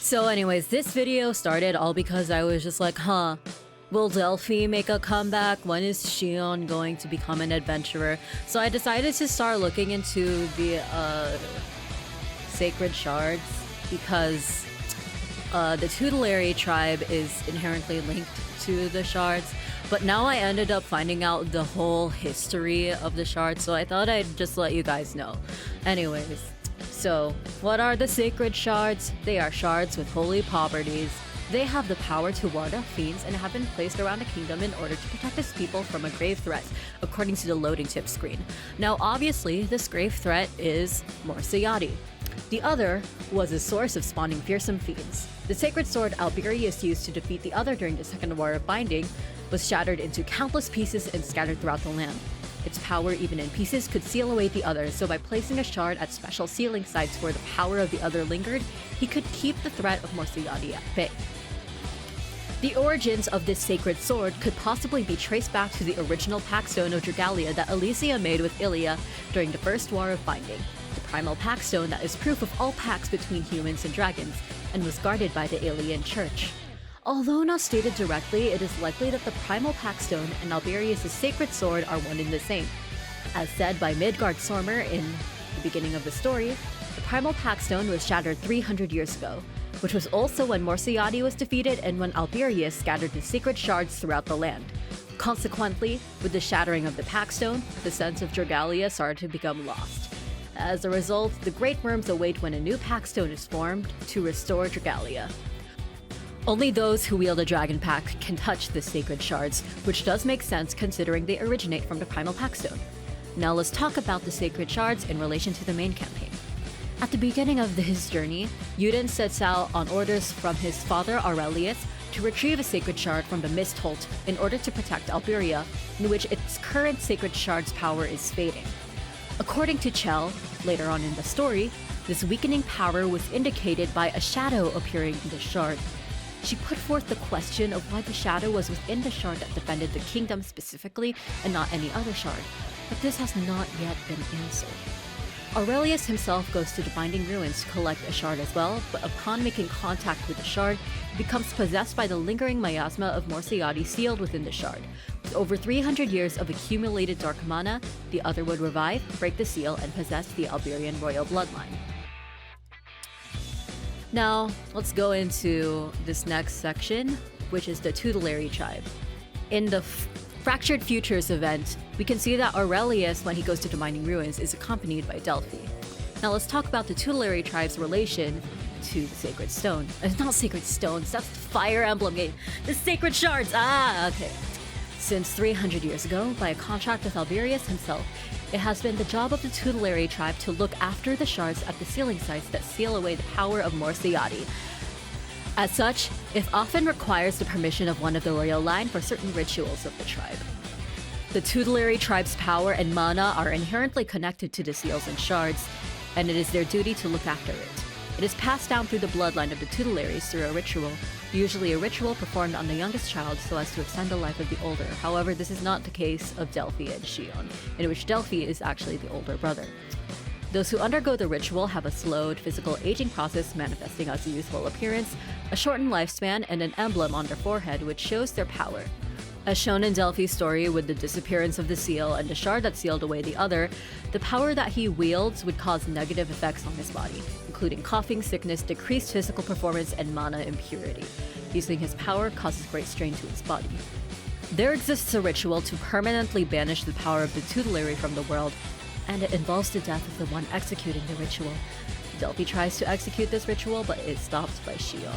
So anyways, this video started all because I was just like, will Delphi make a comeback? When is Shion going to become an adventurer? So I decided to start looking into the sacred shards because the tutelary tribe is inherently linked to the shards. But now I ended up finding out the whole history of the shards, so I thought I'd just let you guys know. Anyways, so what are the sacred shards? They are shards with holy properties. They have the power to ward off fiends and have been placed around the kingdom in order to protect its people from a grave threat, according to the loading tip screen. Now obviously, this grave threat is Morsiati. The other was a source of spawning fearsome fiends. The sacred sword Alberius used to defeat the other during the Second War of Binding was shattered into countless pieces and scattered throughout the land. Its power, even in pieces, could seal away the other, so by placing a shard at special sealing sites where the power of the other lingered, he could keep the threat of Morsiati at bay. The origins of this sacred sword could possibly be traced back to the original pack stone of Dragalia that Elysia made with Ilia during the First War of Binding, the primal pack stone that is proof of all pacts between humans and dragons, and was guarded by the Alien Church. Although not stated directly, it is likely that the primal pack stone and Alberius' sacred sword are one and the same. As said by Midgard Sormer in the beginning of the story, the primal pack stone was shattered 300 years ago, which was also when Morsiati was defeated and when Alberius scattered the sacred shards throughout the land. Consequently, with the shattering of the pack stone, the sense of Dragalia started to become lost. As a result, the Great Worms await when a new pack stone is formed to restore Dragalia. Only those who wield a dragon pack can touch the sacred shards, which does make sense considering they originate from the primal pack stone. Now let's talk about the sacred shards in relation to the main campaign. At the beginning of his journey, Yuden sets out on orders from his father Aurelius to retrieve a sacred shard from the Mist Holt in order to protect Alberia, in which its current sacred shard's power is fading. According to Chell, later on in the story, this weakening power was indicated by a shadow appearing in the shard. She put forth the question of why the shadow was within the shard that defended the kingdom specifically and not any other shard, but this has not yet been answered. Aurelius himself goes to the Binding Ruins to collect a shard as well, but upon making contact with the shard, he becomes possessed by the lingering miasma of Morsiati sealed within the shard. With over 300 years of accumulated dark mana, the other would revive, break the seal, and possess the Alberian royal bloodline. Now, let's go into this next section, which is the tutelary tribe. In the Fractured Futures event, we can see that Aurelius, when he goes to the Binding Ruins, is accompanied by Delphi. Now let's talk about the tutelary tribe's relation to the Sacred Stone. It's not Sacred Stones, that's the Fire Emblem game. The Sacred Shards! Okay. Since 300 years ago, by a contract with Alberius himself, it has been the job of the tutelary tribe to look after the shards at the sealing sites that seal away the power of Morsiati. As such, it often requires the permission of one of the royal line for certain rituals of the tribe. The tutelary tribe's power and mana are inherently connected to the seals and shards, and it is their duty to look after it. It is passed down through the bloodline of the tutelaries through a ritual, usually a ritual performed on the youngest child so as to extend the life of the older. However, this is not the case of Delphi and Shion, in which Delphi is actually the older brother. Those who undergo the ritual have a slowed physical aging process manifesting as a youthful appearance, a shortened lifespan, and an emblem on their forehead which shows their power. As shown in Delphi's story with the disappearance of the seal and the shard that sealed away the other, the power that he wields would cause negative effects on his body, including coughing, sickness, decreased physical performance, and mana impurity. Using his power causes great strain to his body. There exists a ritual to permanently banish the power of the tutelary from the world, and it involves the death of the one executing the ritual. Delphi tries to execute this ritual, but is stopped by Shion.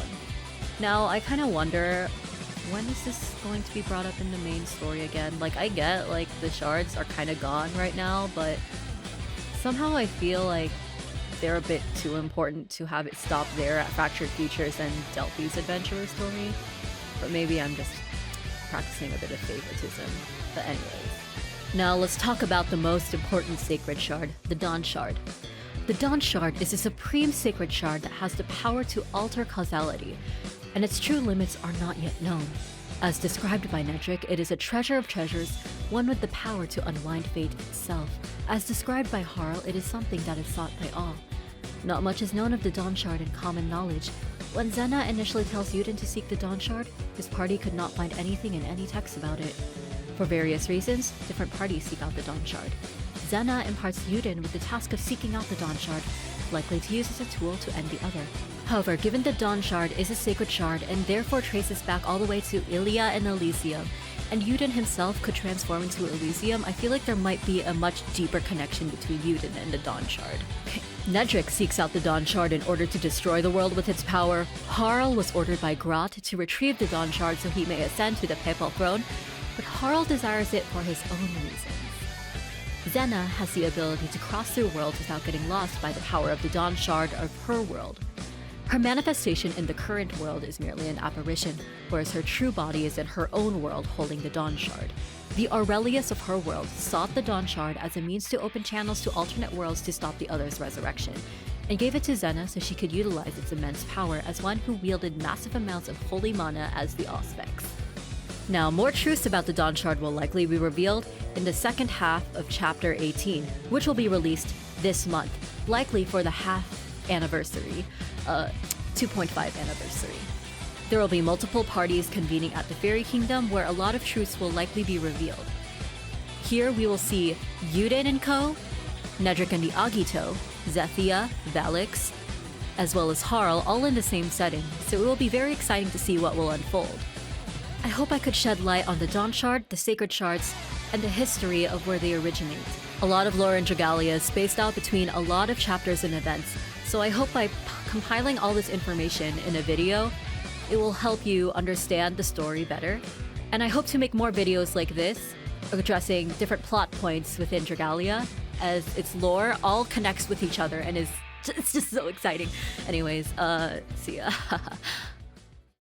Now, I kind of wonder, when is this going to be brought up in the main story again? Like, I get, like, the shards are kind of gone right now, but somehow I feel like they're a bit too important to have it stop there at Fractured Futures and Delphi's adventurer story. But maybe I'm just practicing a bit of favoritism. But anyways. Now let's talk about the most important sacred shard, the dawnshard. The dawnshard is a supreme sacred shard that has the power to alter causality, and its true limits are not yet known. As described by Nedrick, it is a treasure of treasures, one with the power to unwind fate itself. As described by Harl, it is something that is sought by all. Not much is known of the dawnshard in common knowledge, When Zena initially tells Yuden to seek the dawnshard, his party could not find anything in any text about it. For various reasons, different parties seek out the dawnshard. Zena imparts Yuden with the task of seeking out the dawnshard, likely to use as a tool to end the other. However, given the dawnshard is a sacred shard and therefore traces back all the way to Ilia and Elysium, and Yuden himself could transform into Elysium, I feel like there might be a much deeper connection between Yuden and the dawnshard. Nedrick seeks out the dawnshard in order to destroy the world with its power. Harl was ordered by Grot to retrieve the dawnshard so he may ascend to the papal throne, but Harl desires it for his own reasons. Zena has the ability to cross through worlds without getting lost by the power of the dawnshard of her world. Her manifestation in the current world is merely an apparition, whereas her true body is in her own world holding the dawnshard. The Aurelius of her world sought the dawnshard as a means to open channels to alternate worlds to stop the other's resurrection, and gave it to Zena so she could utilize its immense power as one who wielded massive amounts of holy mana as the Auspex. Now, more truths about the dawnshard will likely be revealed in the second half of Chapter 18, which will be released this month, likely for the half anniversary, 2.5 anniversary. There will be multiple parties convening at the Faerie Kingdom where a lot of truths will likely be revealed. Here we will see Yuden and Co., Nedrick and the Agito, Zethia, Valix, as well as Harl all in the same setting, so it will be very exciting to see what will unfold. I hope I could shed light on the dawnshard, the sacred shards, and the history of where they originate. A lot of lore in Dragalia is spaced out between a lot of chapters and events, so I hope by compiling all this information in a video, it will help you understand the story better. And I hope to make more videos like this, addressing different plot points within Dragalia, as its lore all connects with each other and it's just so exciting. Anyways, see ya.